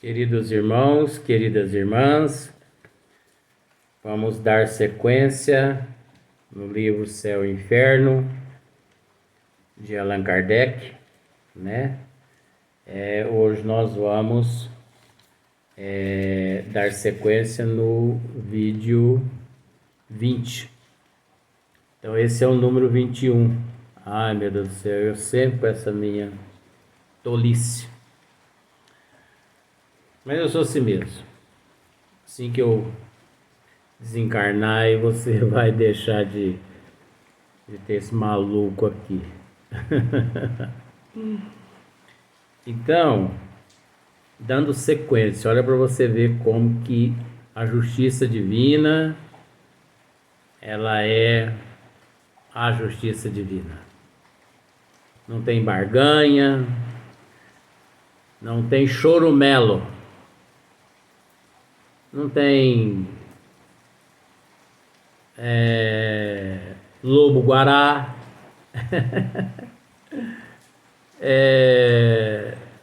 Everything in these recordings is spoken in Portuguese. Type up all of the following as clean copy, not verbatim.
Queridos irmãos, queridas irmãs, vamos dar sequência no livro Céu e Inferno de Allan Kardec, né? Hoje nós vamos dar sequência no vídeo 20. Então esse é o número 21. Ai, meu Deus do céu, eu sempre com essa minha tolice. Mas eu sou assim mesmo. Assim que eu desencarnar, e você vai deixar de ter esse maluco aqui. Então, dando sequência, olha para você ver como que a justiça divina, ela é a justiça divina. Não tem barganha, não tem chorumelo, não tem lobo-guará,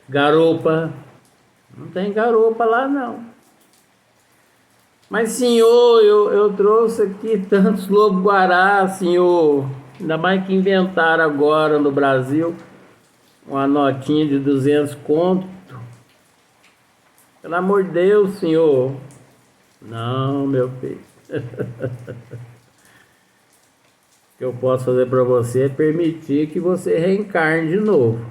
garopa, não tem garopa lá não. Mas senhor, eu trouxe aqui tantos lobo-guará, senhor, ainda mais que inventaram agora no Brasil uma notinha de 200 conto. Pelo amor de Deus, senhor. Não, meu filho. O que eu posso fazer para você é permitir que você reencarne de novo.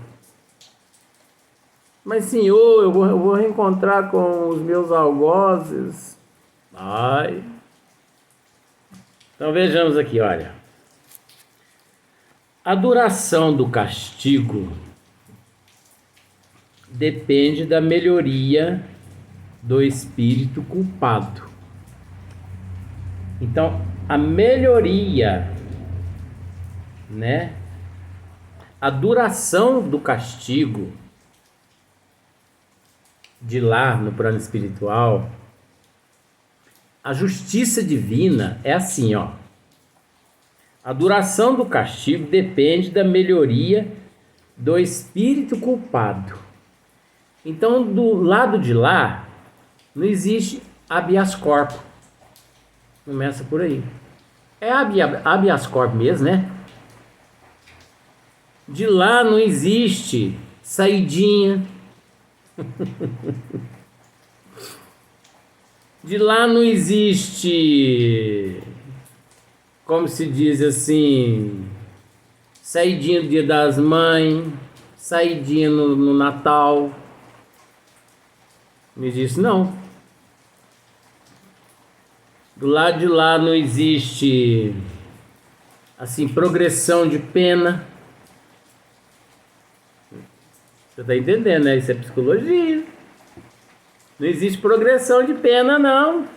Mas senhor, eu vou reencontrar com os meus algozes. Ai. Então vejamos aqui, olha. A duração do castigo depende da melhoria do espírito culpado. Então, a melhoria, né? A duração do castigo de lá no plano espiritual, a justiça divina é assim, ó. A duração do castigo depende da melhoria do espírito culpado. Então, do lado de lá, não existe habeas corpus. Começa por aí. É habeas corpus mesmo, né? De lá não existe saidinha. De lá não existe, como se diz assim, saidinha do Dia das Mães, saidinha no Natal. Não existe não. Do lado de lá não existe assim progressão de pena. Você está entendendo, né? Isso é psicologia. Não existe progressão de pena, não.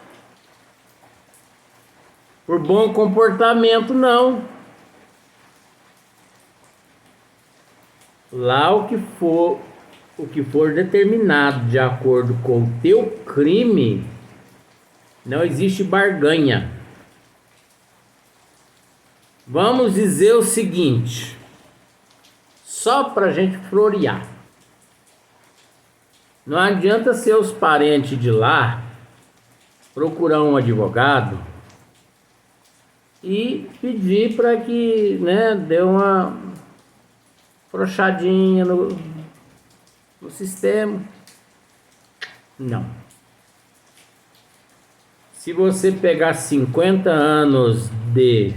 Por bom comportamento, não. Lá o que for determinado de acordo com o teu crime, não existe barganha. Vamos dizer o seguinte, só para a gente florear. Não adianta seus parentes de lá procurar um advogado e pedir para que, né, dê uma frouxadinha no sistema. Não. Se você pegar 50 anos de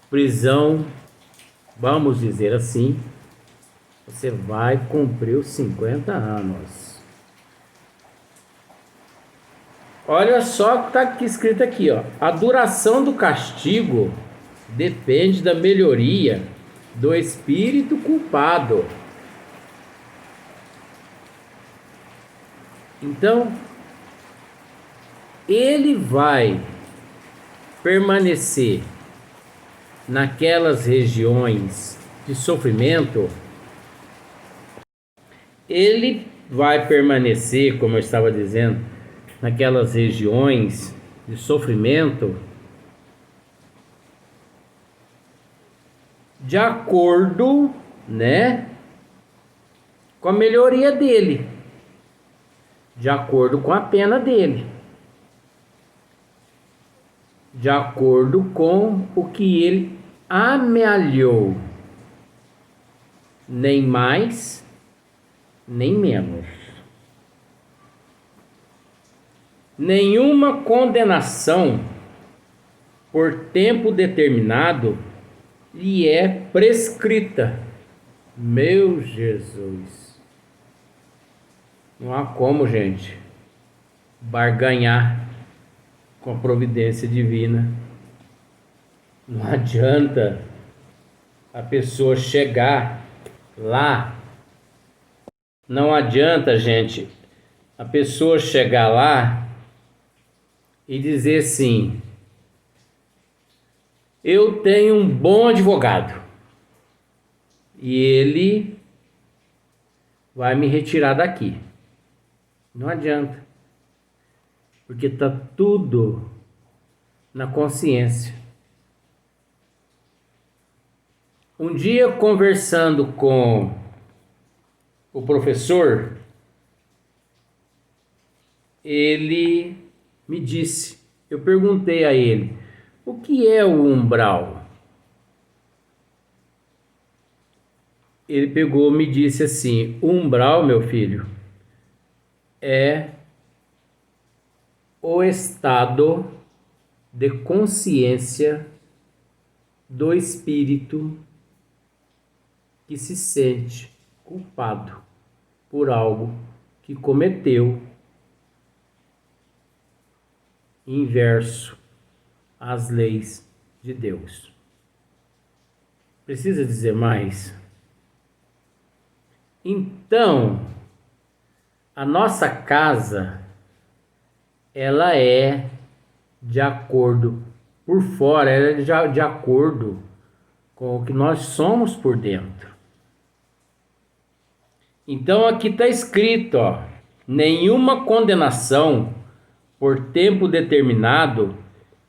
prisão, vamos dizer assim, você vai cumprir os 50 anos. Olha só o que está aqui escrito aqui, ó. A duração do castigo depende da melhoria do espírito culpado. Então, ele vai permanecer naquelas regiões de sofrimento. Ele vai permanecer, como eu estava dizendo, naquelas regiões de sofrimento de acordo, né, com a melhoria dele. de acordo com a pena dele, de acordo com o que ele amealhou, nem mais, nem menos. Nenhuma condenação por tempo determinado lhe é prescrita. Meu Jesus! Não há como, gente, barganhar com a providência divina. Não adianta a pessoa chegar lá. Não adianta, gente, a pessoa chegar lá e dizer assim: eu tenho um bom advogado e ele vai me retirar daqui. Não adianta, porque está tudo na consciência. Um dia, conversando com o professor, ele me disse, eu perguntei a ele, o que é o umbral? Ele pegou e me disse assim, o umbral, meu filho, é o estado de consciência do espírito que se sente culpado por algo que cometeu inverso às leis de Deus. Precisa dizer mais? Então, a nossa casa, ela é de acordo por fora, ela é de acordo com o que nós somos por dentro. Então aqui está escrito, ó, nenhuma condenação por tempo determinado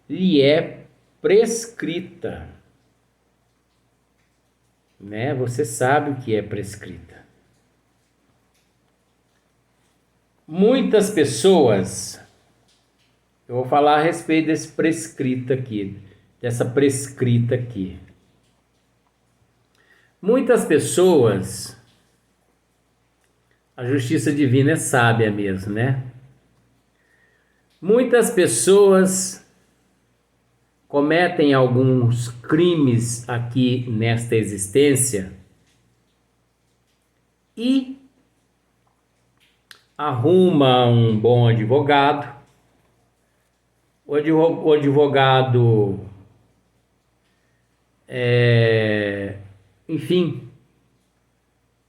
lhe é prescrita. Né? Você sabe o que é prescrita. Muitas pessoas, eu vou falar a respeito desse prescrito aqui, dessa prescrita aqui. Muitas pessoas, a justiça divina é sábia mesmo, né? Muitas pessoas cometem alguns crimes aqui nesta existência e arruma um bom advogado. O advogado, enfim,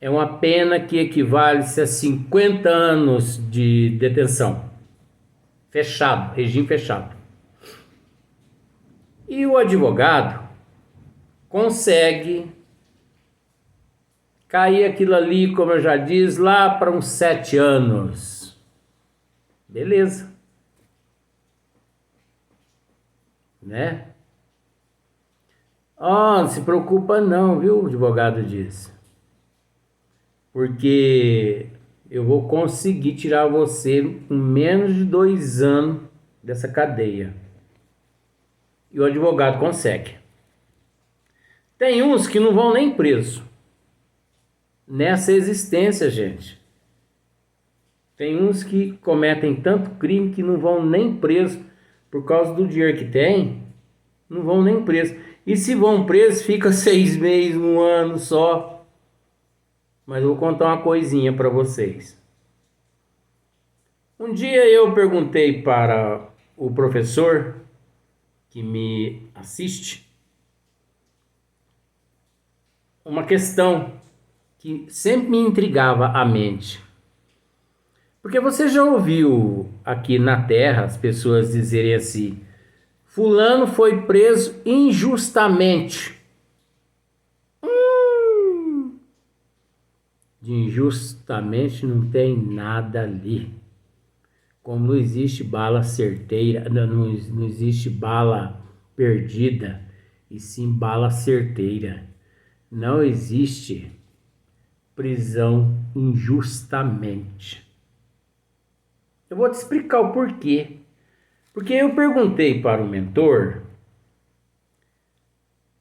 é uma pena que equivale a 50 anos de detenção. Fechado, regime fechado. E o advogado consegue cair aquilo ali, como eu já disse, lá para uns 7 anos. Beleza. Né? Não se preocupa não, viu? O advogado disse. Porque eu vou conseguir tirar você em menos de 2 anos dessa cadeia. E o advogado consegue. Tem uns que não vão nem preso. Nessa existência, gente. Tem uns que cometem tanto crime que não vão nem preso por causa do dinheiro que tem. Não vão nem preso. E se vão presos, fica 6 meses, 1 ano só. Mas eu vou contar uma coisinha para vocês. Um dia eu perguntei para o professor que me assiste uma questão que sempre me intrigava a mente. Porque você já ouviu aqui na Terra as pessoas dizerem assim: fulano foi preso injustamente. De injustamente não tem nada ali. Como não existe bala certeira, não existe bala perdida, e sim bala certeira. Não existe prisão injustamente. Eu vou te explicar o porquê. Porque eu perguntei para o mentor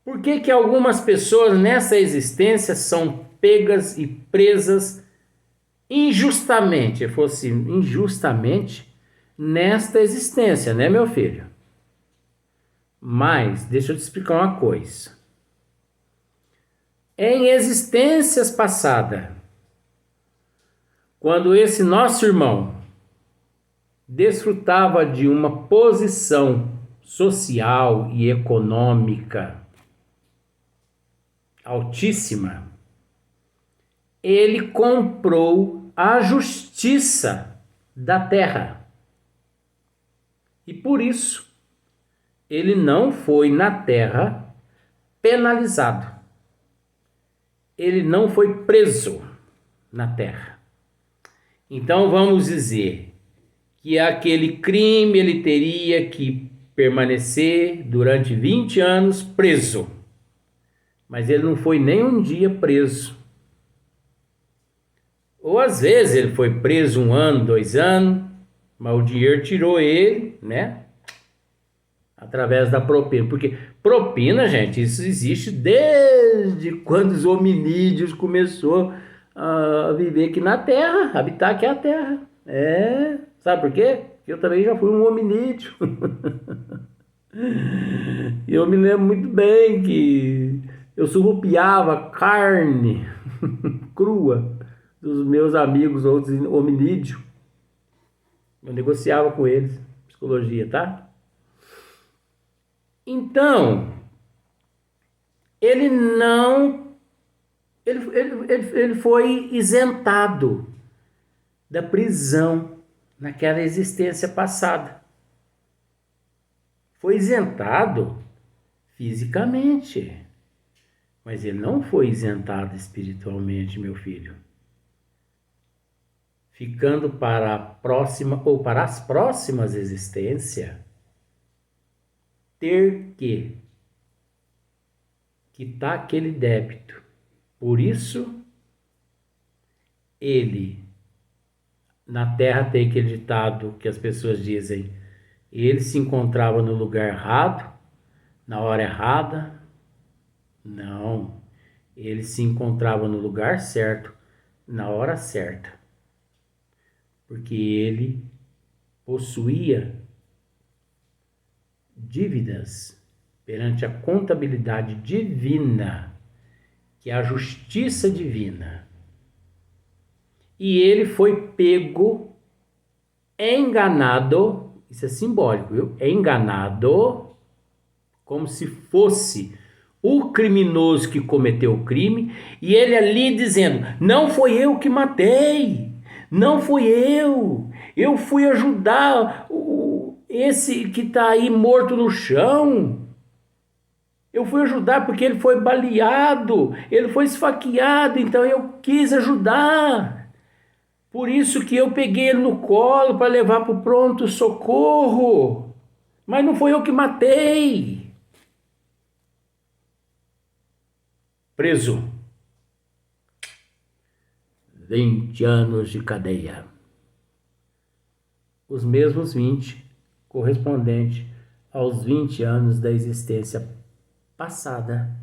por que que algumas pessoas nessa existência são pegas e presas injustamente. Ele falou assim, injustamente nesta existência, né, meu filho? Mas, deixa eu te explicar uma coisa. Em existências passadas, quando esse nosso irmão desfrutava de uma posição social e econômica altíssima, ele comprou a justiça da terra. E por isso, ele não foi na terra penalizado. Ele não foi preso na terra. Então vamos dizer que aquele crime ele teria que permanecer durante 20 anos preso. Mas ele não foi nem um dia preso. Ou às vezes ele foi preso 1 ano, 2 anos, mas o dinheiro tirou ele, né? Através da propina. Porque propina, gente, isso existe desde quando os hominídeos começou a viver aqui na Terra, habitar aqui a Terra. Sabe por quê? Porque eu também já fui um hominídeo. E eu me lembro muito bem que eu surrupiava carne crua dos meus amigos, outros hominídeos. Eu negociava com eles, psicologia, tá? Então, ele não... Ele foi isentado da prisão naquela existência passada. Foi isentado fisicamente, mas ele não foi isentado espiritualmente, meu filho. Ficando para a próxima ou para as próximas existências, ter que quitar aquele débito. Por isso, ele, na Terra tem aquele ditado que as pessoas dizem, ele se encontrava no lugar errado, na hora errada. Não, ele se encontrava no lugar certo, na hora certa. Porque ele possuía dívidas perante a contabilidade divina, que é a justiça divina. E ele foi pego, enganado, isso é simbólico, viu? Enganado, como se fosse o criminoso que cometeu o crime, e ele ali dizendo, não foi eu que matei, não fui eu fui ajudar esse que está aí morto no chão, eu fui ajudar porque ele foi baleado, ele foi esfaqueado, então eu quis ajudar. Por isso que eu peguei ele no colo para levar para o pronto-socorro. Mas não foi eu que matei. Preso. 20 anos de cadeia. Os mesmos 20 correspondentes aos 20 anos da existência passada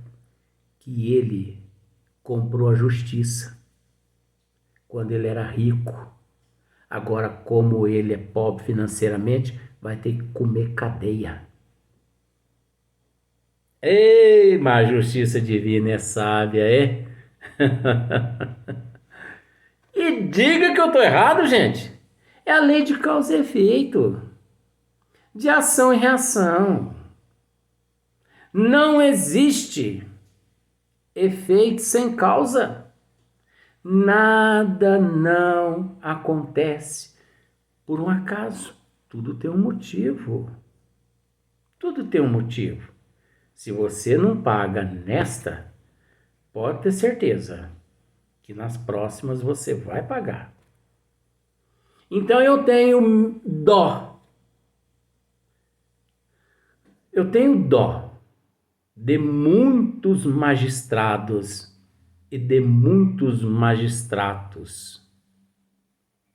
que ele comprou a justiça quando ele era rico. Agora, como ele é pobre financeiramente, vai ter que comer cadeia. Ei, mas a justiça divina é sábia, é? E diga que eu estou errado, gente. É a lei de causa e efeito, de ação e reação. Não existe efeito sem causa. Nada não acontece por um acaso. Tudo tem um motivo. Tudo tem um motivo. Se você não paga nesta, pode ter certeza que nas próximas você vai pagar. Então eu tenho dó. Eu tenho dó de muitos magistrados e de muitos magistratos.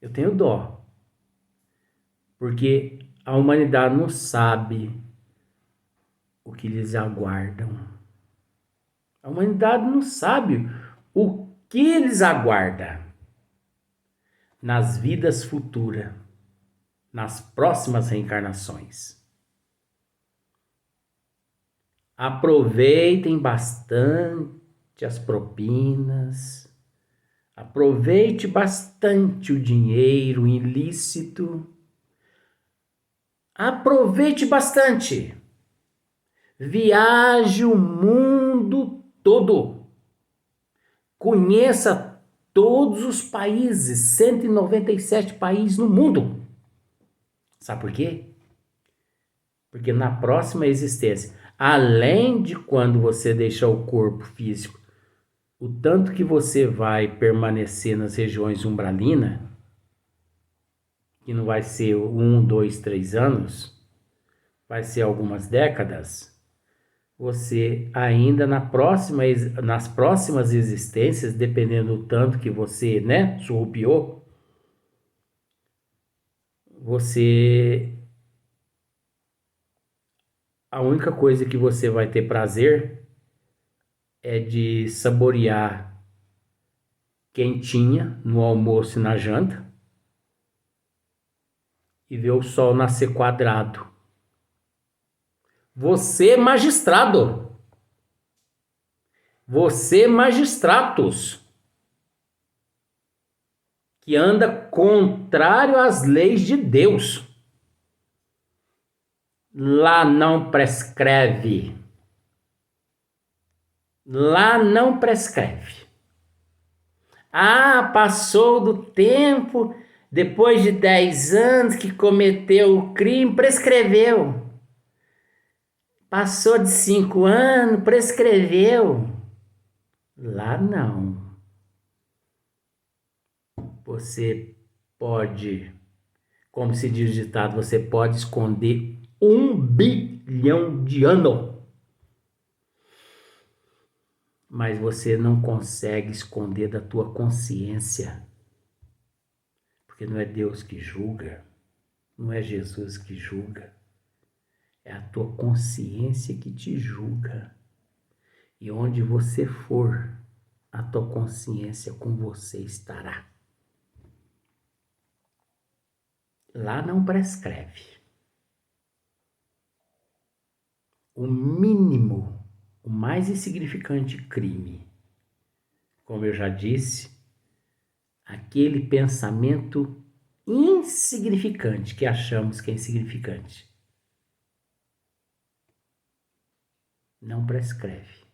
Eu tenho dó. Porque a humanidade não sabe o que lhes aguardam. A humanidade não sabe o que lhes aguarda nas vidas futuras, nas próximas reencarnações. Aproveitem bastante as propinas, aproveite bastante o dinheiro ilícito, aproveite bastante, viaje o mundo todo, conheça todos os países, 197 países no mundo. Sabe por quê? Porque na próxima existência, além de quando você deixar o corpo físico, o tanto que você vai permanecer nas regiões umbralinas, que não vai ser 1, 2, 3 anos, vai ser algumas décadas, você ainda nas próximas existências, dependendo do tanto que você, surrupiou, a única coisa que você vai ter prazer é de saborear quentinha no almoço e na janta e ver o sol nascer quadrado. Você, magistrados, que anda contrário às leis de Deus, lá não prescreve. Lá não prescreve. Ah, passou do tempo, depois de 10 anos que cometeu o crime, prescreveu. Passou de 5 anos, prescreveu. Lá não. Você pode, como se diz o ditado, você pode esconder 1 bilhão de anos. Mas você não consegue esconder da tua consciência. Porque não é Deus que julga, não é Jesus que julga. É a tua consciência que te julga. E onde você for, a tua consciência com você estará. Lá não prescreve. O mínimo, o mais insignificante crime, como eu já disse, aquele pensamento insignificante que achamos que é insignificante, não prescreve.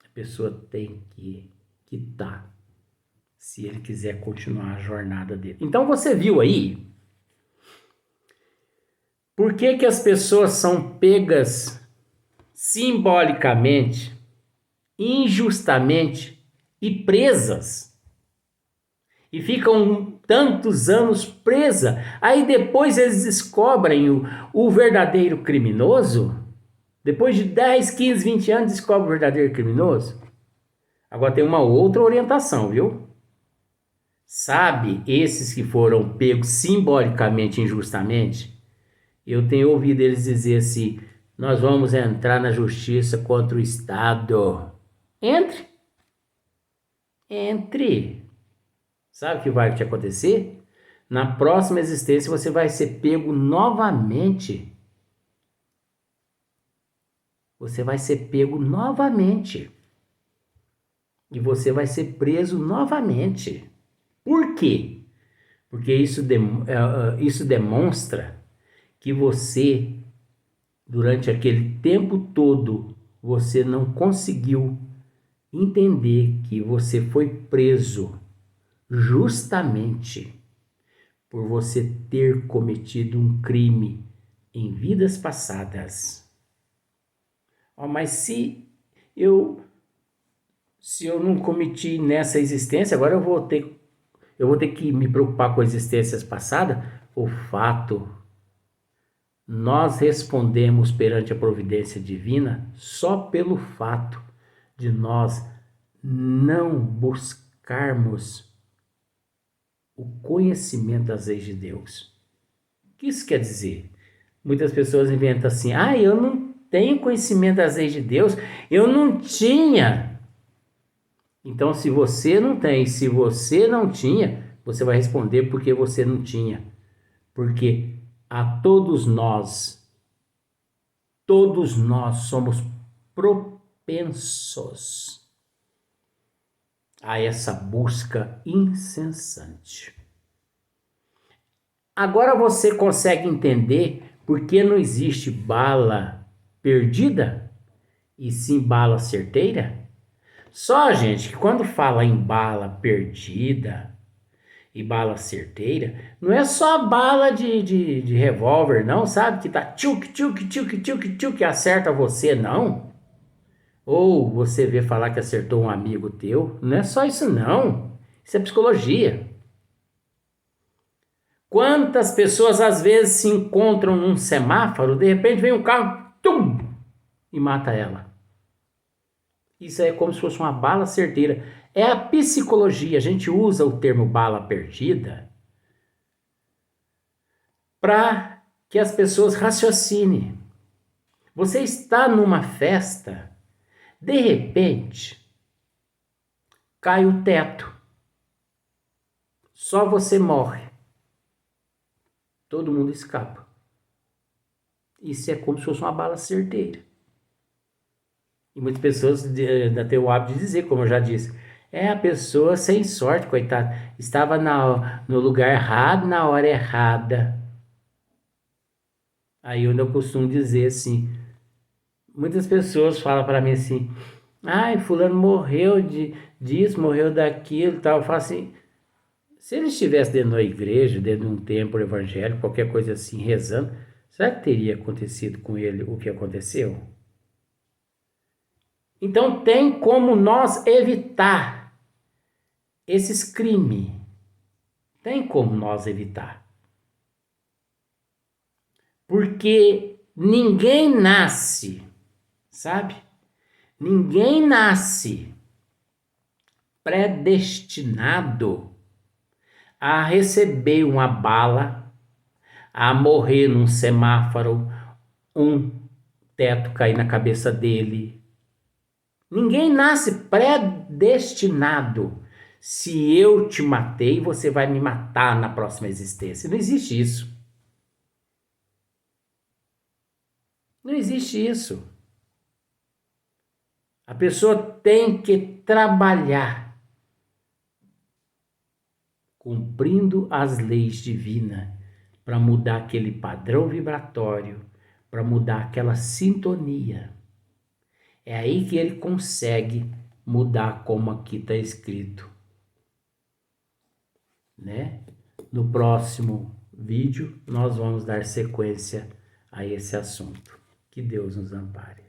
A pessoa tem que quitar, se ele quiser continuar a jornada dele. Então você viu aí por que as pessoas são pegas simbolicamente, injustamente e presas. E ficam tantos anos presas. Aí depois eles descobrem o verdadeiro criminoso. Depois de 10, 15, 20 anos descobrem o verdadeiro criminoso. Agora tem uma outra orientação, viu? Sabe, esses que foram pegos simbolicamente, injustamente, eu tenho ouvido eles dizer assim: nós vamos entrar na justiça contra o Estado. Entre. Sabe o que vai te acontecer? Na próxima existência você vai ser pego novamente. Você vai ser pego novamente. E você vai ser preso novamente. Por quê? Porque isso demonstra que você, durante aquele tempo todo, você não conseguiu entender que você foi preso justamente por você ter cometido um crime em vidas passadas. Mas se eu não cometi nessa existência, agora eu vou ter que me preocupar com as existências passadas. O fato, nós respondemos perante a providência divina só pelo fato de nós não buscarmos o conhecimento das leis de Deus. O que isso quer dizer? Muitas pessoas inventam assim, eu não tenho conhecimento das leis de Deus, eu não tinha. Então, se você não tem, se você não tinha, você vai responder porque você não tinha. Porque a todos nós somos propensos a essa busca incessante. Agora você consegue entender por que não existe bala perdida e sim bala certeira? Só, gente, que quando fala em bala perdida e bala certeira, não é só bala de revólver, não, sabe? Que tá tchuk, tchuk, tchuk, tchuk, tchuk, que acerta você, não. Ou você vê falar que acertou um amigo teu. Não é só isso, não. Isso é psicologia. Quantas pessoas às vezes se encontram num semáforo, de repente vem um carro, tum, e mata ela. Isso é como se fosse uma bala certeira. É a psicologia. A gente usa o termo bala perdida para que as pessoas raciocinem. Você está numa festa, de repente, cai o teto. Só você morre. Todo mundo escapa. Isso é como se fosse uma bala certeira. E muitas pessoas ainda têm o hábito de dizer, como eu já disse, a pessoa sem sorte, coitada, estava no lugar errado, na hora errada. Aí eu não costumo dizer assim, muitas pessoas falam para mim assim, fulano morreu disso, morreu daquilo, tal. Eu falo assim, se ele estivesse dentro da igreja, dentro de um templo evangélico, qualquer coisa assim, rezando, será que teria acontecido com ele o que aconteceu? Então tem como nós evitar esses crimes. Tem como nós evitar. Porque ninguém nasce, sabe? Ninguém nasce predestinado a receber uma bala, a morrer num semáforo, um teto cair na cabeça dele. Ninguém nasce predestinado. Se eu te matei, você vai me matar na próxima existência. Não existe isso. Não existe isso. A pessoa tem que trabalhar cumprindo as leis divinas para mudar aquele padrão vibratório, para mudar aquela sintonia. É aí que ele consegue mudar como aqui está escrito, né? No próximo vídeo nós vamos dar sequência a esse assunto. Que Deus nos ampare.